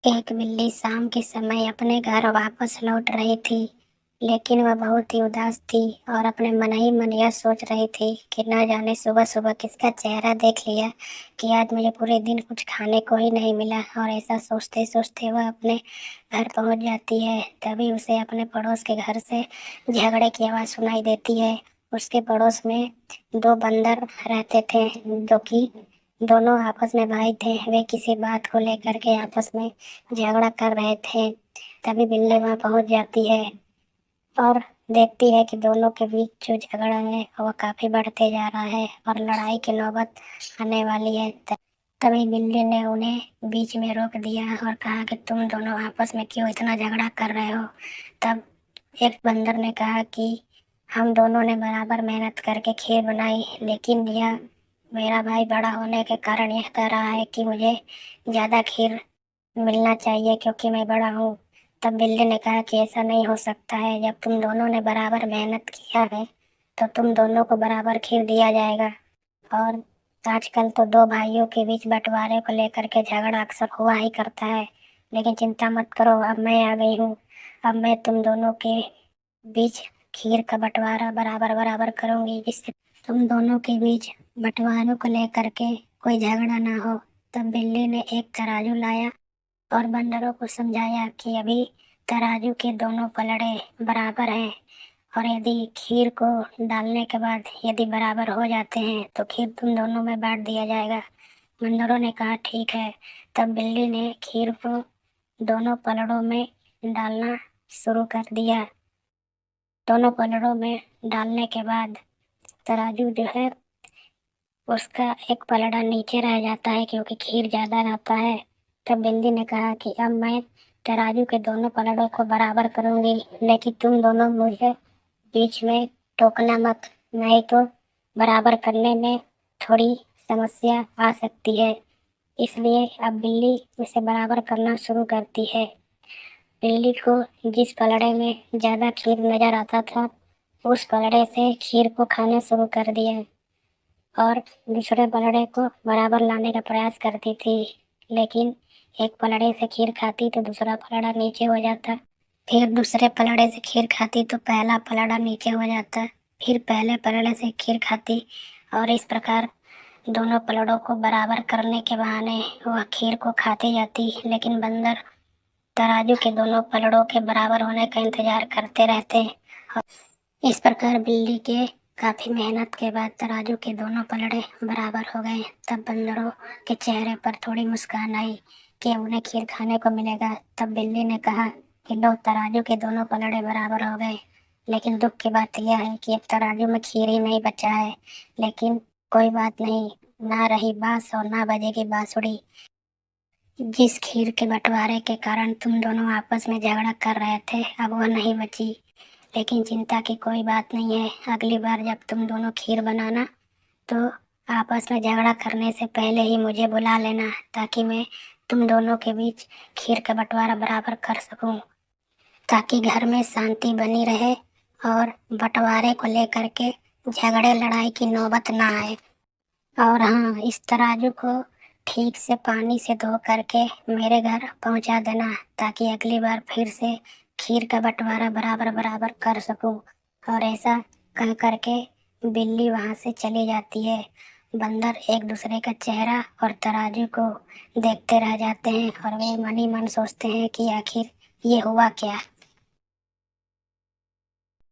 एक बिल्ली शाम के समय अपने घर वापस लौट रही थी, लेकिन वह बहुत ही उदास थी और अपने मन ही मन यह सोच रही थी कि न जाने सुबह सुबह किसका चेहरा देख लिया कि आज मुझे पूरे दिन कुछ खाने को ही नहीं मिला। और ऐसा सोचते सोचते वह अपने घर पहुंच जाती है। तभी उसे अपने पड़ोस के घर से झगड़े की आवाज़ सुनाई देती है। उसके पड़ोस में दो बंदर रहते थे, जो कि दोनों आपस में भाई थे। वे किसी बात को लेकर के आपस में झगड़ा कर रहे थे। तभी बिल्ली वहां पहुंच जाती है और देखती है कि दोनों के बीच जो झगड़ा है वह काफी बढ़ते जा रहा है और लड़ाई की नौबत आने वाली है। तभी बिल्ली ने उन्हें बीच में रोक दिया और कहा कि तुम दोनों आपस में क्यों इतना झगड़ा कर रहे हो। तब एक बंदर ने कहा कि हम दोनों ने बराबर मेहनत करके खीर बनाई, लेकिन यह मेरा भाई बड़ा होने के कारण यह कह रहा है कि मुझे ज्यादा खीर मिलना चाहिए क्योंकि मैं बड़ा हूँ। तब बिल्ली ने कहा कि ऐसा नहीं हो सकता है, जब तुम दोनों ने बराबर मेहनत किया है तो तुम दोनों को बराबर खीर दिया जाएगा। और आजकल तो दो भाइयों के बीच बंटवारे को लेकर के झगड़ा अक्सर हुआ ही करता है, लेकिन चिंता मत करो, अब मैं आ गई हूँ। अब मैं तुम दोनों के बीच खीर का बंटवारा बराबर बराबर करूंगी, जिससे तुम दोनों के बीच बंटवारों को लेकर के कोई झगड़ा ना हो। तब बिल्ली ने एक तराजू लाया और बंदरों को समझाया कि अभी तराजू के दोनों पलड़े बराबर हैं और यदि खीर को डालने के बाद यदि बराबर हो जाते हैं तो खीर तुम दोनों में बांट दिया जाएगा। बंदरों ने कहा ठीक है। तब बिल्ली ने खीर को दोनों पलड़ों में डालना शुरू कर दिया। दोनों पलड़ों में डालने के बाद तराजू जो है उसका एक पलड़ा नीचे रह जाता है क्योंकि खीर ज्यादा रहता है। तब बिल्ली ने कहा कि अब मैं तराजू के दोनों पलड़ों को बराबर करूंगी, लेकिन तुम दोनों मुझे बीच में टोकना मत, नहीं तो बराबर करने में थोड़ी समस्या आ सकती है। इसलिए अब बिल्ली इसे बराबर करना शुरू करती है। बिल्ली को जिस पलड़े में ज्यादा खीर नजर आता था उस पलड़े से खीर को खाना शुरू कर दिया और दूसरे पलड़े को बराबर लाने का प्रयास करती थी, लेकिन एक पलड़े से खीर खाती तो दूसरा पलड़ा नीचे हो जाता, फिर दूसरे पलड़े से खीर खाती तो पहला पलड़ा नीचे हो जाता, फिर पहले पलड़े से खीर खाती और इस प्रकार दोनों पलड़ों को बराबर करने के बहाने वह खीर को खाती जाती। लेकिन बंदर तराजू के दोनों पलड़ों के बराबर होने का इंतजार करते रहते। इस प्रकार बिल्ली के काफी मेहनत के बाद तराजू के दोनों पलड़े बराबर हो गए। तब बंदरों के चेहरे पर थोड़ी मुस्कान आई कि अब उन्हें खीर खाने को मिलेगा। तब बिल्ली ने कहा कि लो, तराजू के दोनों पलड़े बराबर हो गए, लेकिन दुख की बात यह है कि अब तराजू में खीर ही नहीं बचा है। लेकिन कोई बात नहीं, ना रही बांस और ना बजेगी बांसुरी। जिस खीर के बंटवारे के कारण तुम दोनों आपस में झगड़ा कर रहे थे अब वह नहीं बची, लेकिन चिंता की कोई बात नहीं है। अगली बार जब तुम दोनों खीर बनाना तो आपस में झगड़ा करने से पहले ही मुझे बुला लेना, ताकि मैं तुम दोनों के बीच खीर का बंटवारा बराबर कर सकूं, ताकि घर में शांति बनी रहे और बंटवारे को लेकर के झगड़े लड़ाई की नौबत ना आए। और हाँ, इस तराजू को ठीक से पानी से धो करके मेरे घर पहुंचा देना, ताकि अगली बार फिर से खीर का बंटवारा बराबर बराबर कर सकूं। और ऐसा कह करके बिल्ली वहां से चली जाती है। बंदर एक दूसरे का चेहरा और तराजू को देखते रह जाते हैं और वे मन ही मन सोचते हैं कि आखिर ये हुआ क्या।